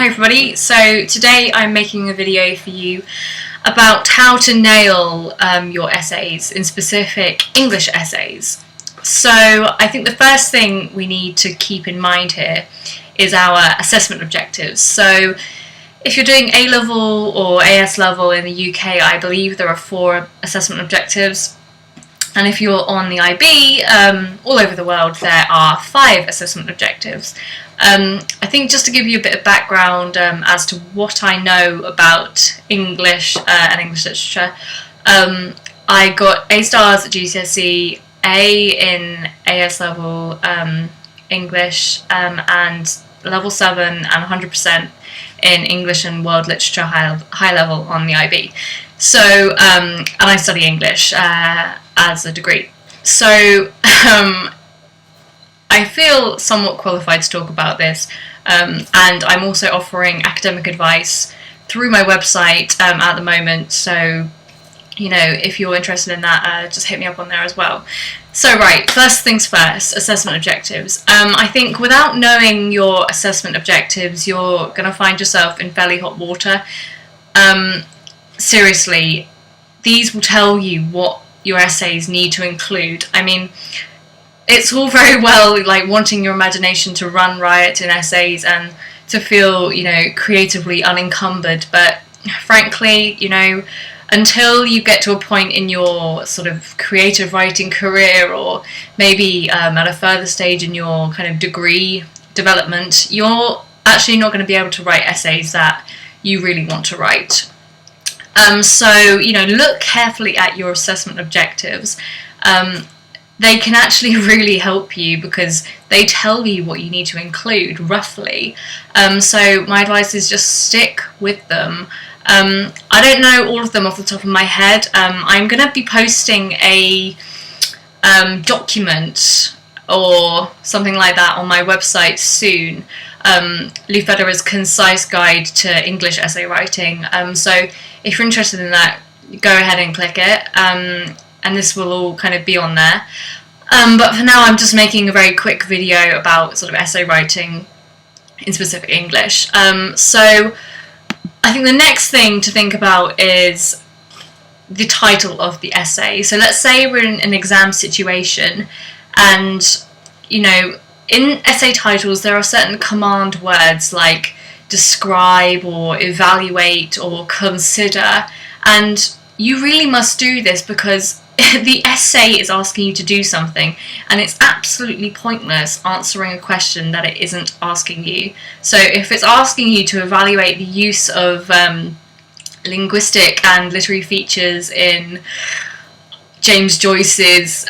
Hi everybody, so today I'm making a video for you about how to nail your essays, in specific English essays. So I think the first thing we need to keep in mind here is our assessment objectives. So if you're doing A-level or AS level in the UK, I believe there are 4 assessment objectives. And if you're on the IB, all over the world, there are 5 assessment objectives. I think just to give you a bit of background as to what I know about English and English literature, I got A stars at GCSE, A in AS level English, and level 7 and 100% in English and World Literature high level on the IB. So, and I study English as a degree. So, I feel somewhat qualified to talk about this, and I'm also offering academic advice through my website at the moment, so, you know, if you're interested in that, just hit me up on there as well. So right, first things first, assessment objectives. I think without knowing your assessment objectives, you're going to find yourself in fairly hot water. Seriously, these will tell you what your essays need to include. I mean, it's all very well like wanting your imagination to run riot in essays and to feel, you know, creatively unencumbered, but frankly, you know, until you get to a point in your sort of creative writing career, or maybe at a further stage in your kind of degree development, you're actually not going to be able to write essays that you really want to write. So, you know, look carefully at your assessment objectives. They can actually really help you because they tell you what you need to include, roughly. So my advice is just stick with them. I don't know all of them off the top of my head. I'm going to be posting a document or something like that on my website soon. LouFederer's Concise Guide to English Essay Writing. So if you're interested in that, go ahead and click it, and this will all kind of be on there. But for now, I'm just making a very quick video about sort of essay writing in specific English. So I think the next thing to think about is the title of the essay. So let's say we're in an exam situation, and, you know, in essay titles there are certain command words like describe or evaluate or consider, and you really must do this because the essay is asking you to do something, and it's absolutely pointless answering a question that it isn't asking you. So if it's asking you to evaluate the use of linguistic and literary features in James Joyce's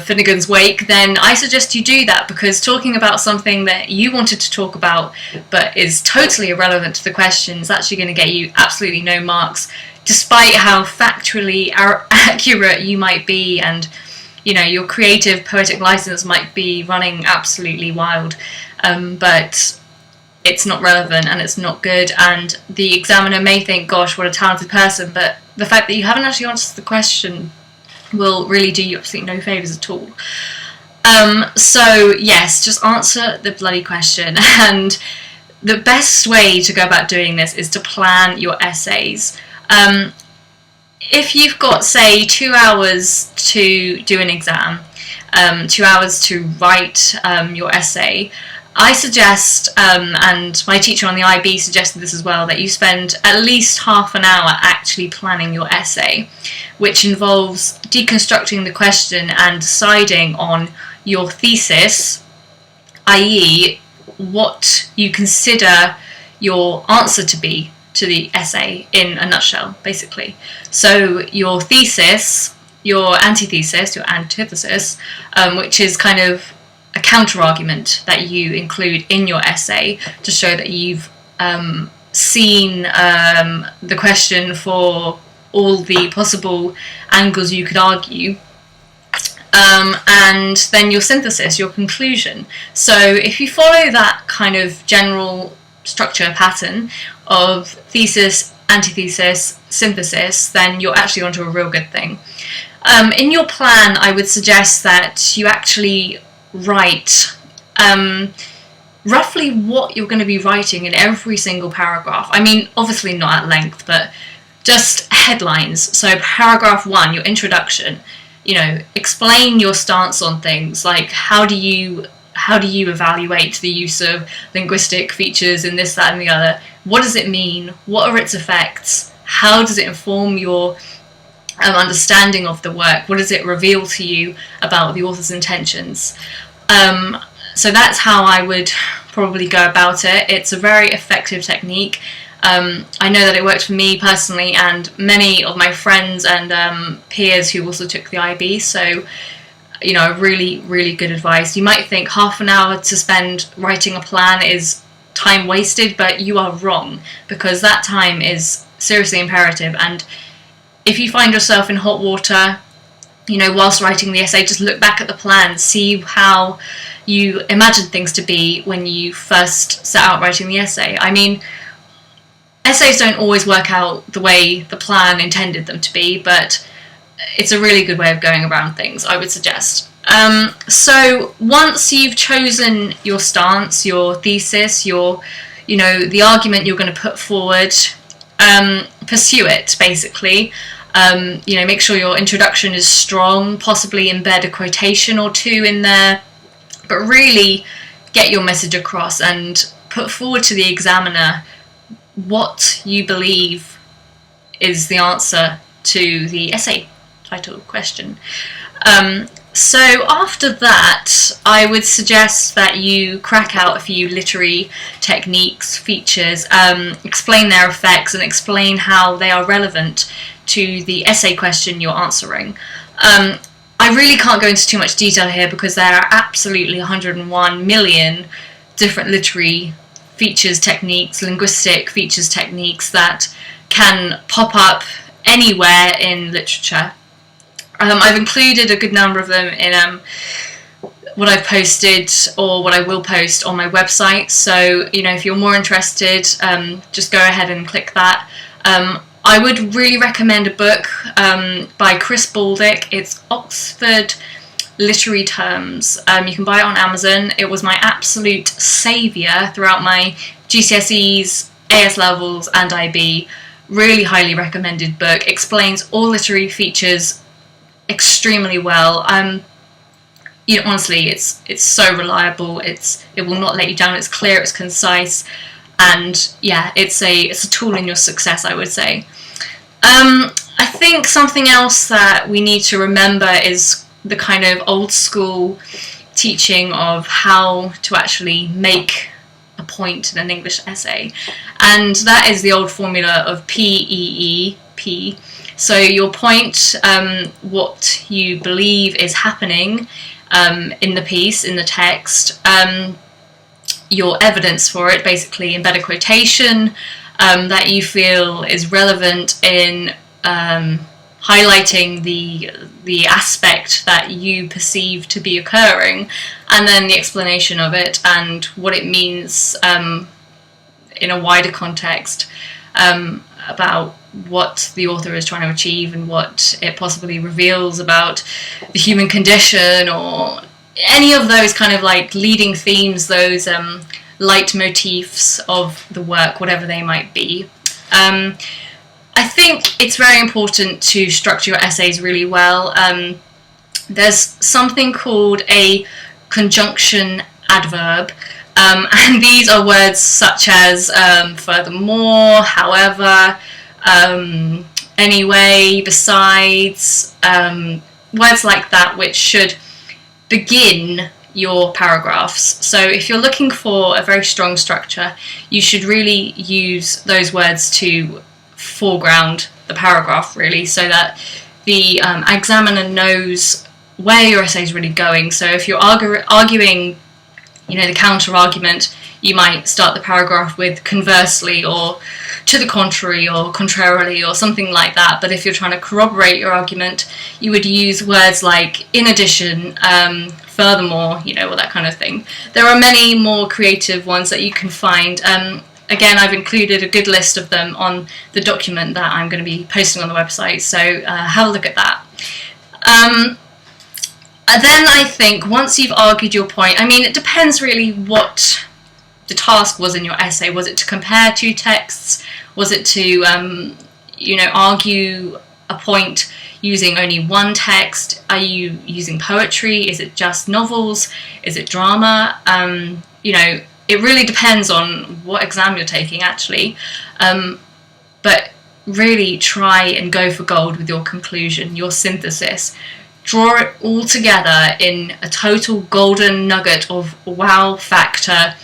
Finnegan's Wake, then I suggest you do that, because talking about something that you wanted to talk about but is totally irrelevant to the question is actually going to get you absolutely no marks, despite how factually accurate you might be, and, you know, your creative poetic license might be running absolutely wild, but it's not relevant and it's not good, and the examiner may think, gosh, what a talented person, but the fact that you haven't actually answered the question will really do you absolutely no favours at all. So yes, just answer the bloody question, and the best way to go about doing this is to plan your essays. If you've got, say, 2 hours to do an exam, 2 hours to write your essay, I suggest, and my teacher on the IB suggested this as well, that you spend at least half an hour actually planning your essay, which involves deconstructing the question and deciding on your thesis, i.e. what you consider your answer to be to the essay in a nutshell, basically. So your thesis, your antithesis, your antithesis, which is kind of a counter-argument that you include in your essay to show that you've seen the question for all the possible angles you could argue, and then your synthesis, your conclusion. So if you follow that kind of general structure pattern of thesis, antithesis, synthesis, then you're actually onto a real good thing. In your plan, I would suggest that you actually write roughly what you're going to be writing in every single paragraph. I mean, obviously not at length, but just headlines. So paragraph 1, your introduction, explain your stance on things, like how do you evaluate the use of linguistic features in this, that and the other? What does it mean? What are its effects? How does it inform your understanding of the work? What does it reveal to you about the author's intentions? So that's how I would probably go about it. It's a very effective technique. I know that it worked for me personally and many of my friends and peers who also took the IB, so really, really good advice. You might think half an hour to spend writing a plan is time wasted, but you are wrong, because that time is seriously imperative. And if you find yourself in hot water, whilst writing the essay, just look back at the plan, see how you imagined things to be when you first set out writing the essay. I mean, essays don't always work out the way the plan intended them to be, but it's a really good way of going around things, I would suggest. So once you've chosen your stance, your thesis, the argument you're going to put forward, pursue it, basically. Make sure your introduction is strong, possibly embed a quotation or two in there, but really get your message across and put forward to the examiner what you believe is the answer to the essay title question. So after that, I would suggest that you crack out a few literary techniques, features, explain their effects and explain how they are relevant to the essay question you're answering. I really can't go into too much detail here because there are absolutely 101 million different literary features, techniques, linguistic features, techniques that can pop up anywhere in literature. I've included a good number of them in what I've posted or what I will post on my website, so if you're more interested, just go ahead and click that. I would really recommend a book by Chris Baldick. It's Oxford Literary Terms. You can buy it on Amazon. It was my absolute saviour throughout my GCSEs, AS levels and IB. Really highly recommended book. Explains all literary features extremely well. Honestly, it's so reliable. It will not let you down. It's clear. It's concise. And yeah, it's a tool in your success, I would say. I think something else that we need to remember is the kind of old school teaching of how to actually make a point in an English essay, and that is the old formula of PEEP. So your point, what you believe is happening in the piece, in the text, your evidence for it, basically embed a quotation that you feel is relevant in highlighting the aspect that you perceive to be occurring, and then the explanation of it and what it means in a wider context about what the author is trying to achieve and what it possibly reveals about the human condition, or any of those kind of like leading themes, those leitmotifs of the work, whatever they might be. I think it's very important to structure your essays really well. There's something called a conjunction adverb, and these are words such as furthermore, however, anyway, besides, words like that, which should begin your paragraphs. So if you're looking for a very strong structure, you should really use those words to foreground the paragraph, really, so that the examiner knows where your essay is really going. So if you're arguing, the counter-argument, you might start the paragraph with conversely, or to the contrary, or contrarily, or something like that. But if you're trying to corroborate your argument, you would use words like in addition, furthermore, or that kind of thing. There are many more creative ones that you can find. Again, I've included a good list of them on the document that I'm going to be posting on the website, so have a look at that. Then I think once you've argued your point, it depends really what the task was in your essay. Was it to compare two texts? Was it to, you know, argue a point using only one text? Are you using poetry? Is it just novels? Is it drama? You know, it really depends on what exam you're taking, actually. But really try and go for gold with your conclusion, your synthesis. Draw it all together in a total golden nugget of wow factor,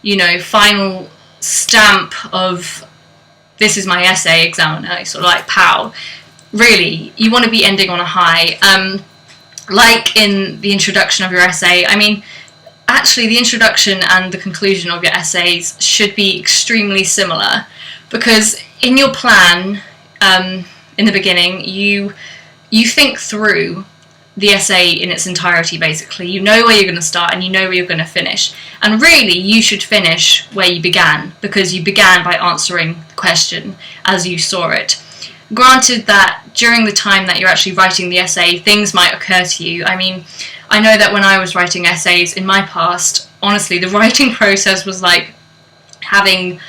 you know, final stamp of this is my essay, examiner, sort of like pow. Really, you want to be ending on a high. Like in the introduction of your essay, I mean, actually the introduction and the conclusion of your essays should be extremely similar, because in your plan, in the beginning, you think through the essay in its entirety, basically. You know where you're going to start and you know where you're going to finish. And really, you should finish where you began, because you began by answering the question as you saw it. Granted that during the time that you're actually writing the essay, things might occur to you. I mean, I know that when I was writing essays in my past, honestly, the writing process was like having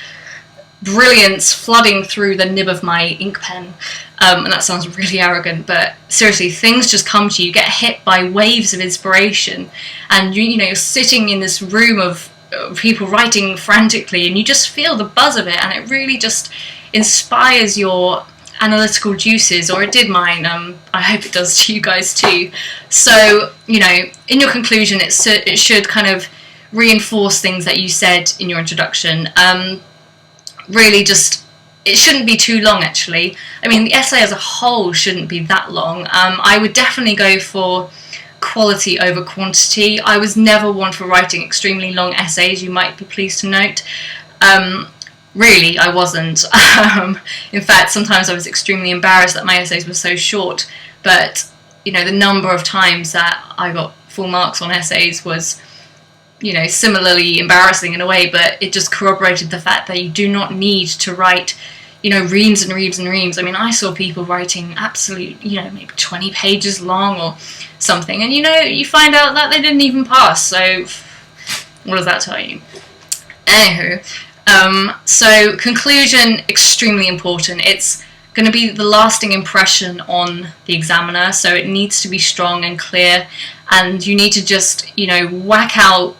brilliance flooding through the nib of my ink pen. And that sounds really arrogant, but seriously, things just come to you. You get hit by waves of inspiration, and you know, you're sitting in this room of people writing frantically, and you just feel the buzz of it, and it really just inspires your analytical juices, or it did mine. I hope it does to you guys too. So, you know, in your conclusion, it should kind of reinforce things that you said in your introduction. Really just, it shouldn't be too long, actually. I mean, the essay as a whole shouldn't be that long. I would definitely go for quality over quantity. I was never one for writing extremely long essays, you might be pleased to note. Really, I wasn't. In fact, sometimes I was extremely embarrassed that my essays were so short, but, you know, the number of times that I got full marks on essays was, you know, similarly embarrassing in a way, but it just corroborated the fact that you do not need to write, you know, reams and reams and reams. I mean, I saw people writing absolute, you know, maybe 20 pages long or something, and, you know, you find out that they didn't even pass, so what does that tell you? Anywho, so conclusion, extremely important. It's going to be the lasting impression on the examiner, so it needs to be strong and clear, and you need to just, you know, whack out,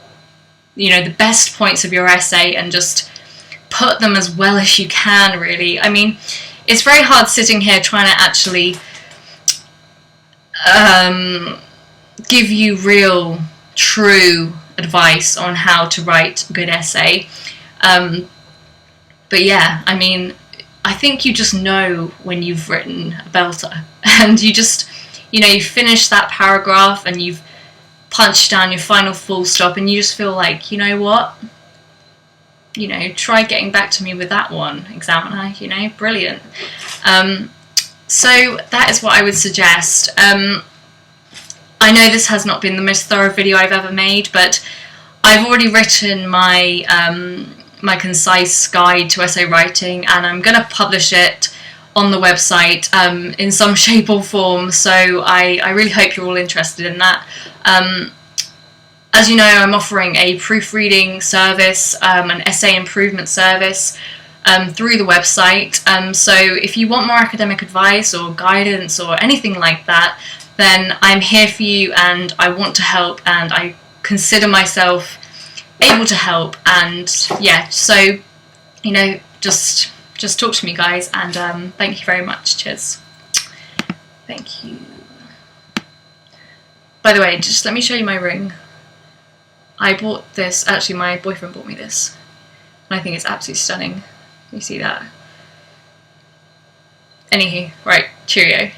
you know, the best points of your essay and just put them as well as you can, really. I mean, it's very hard sitting here trying to actually give you real, true advice on how to write a good essay. But yeah, I mean, I think you just know when you've written a belter, and you just, you know, you finish that paragraph and you've punched down your final full stop, and you just feel like, you know what, you know, try getting back to me with that one, examiner, you know, brilliant. So that is what I would suggest. I know this has not been the most thorough video I've ever made, but I've already written my my concise guide to essay writing, and I'm going to publish it on the website in some shape or form, so I really hope you're all interested in that. As you know, I'm offering a proofreading service, an essay improvement service through the website, so if you want more academic advice or guidance or anything like that, then I'm here for you, and I want to help, and I consider myself able to help. And yeah, so, you know, just talk to me, guys, and thank you very much. Cheers. Thank you. By the way, just let me show you my ring. I bought this, actually my boyfriend bought me this, and I think it's absolutely stunning. You see that? Anywho, right, cheerio.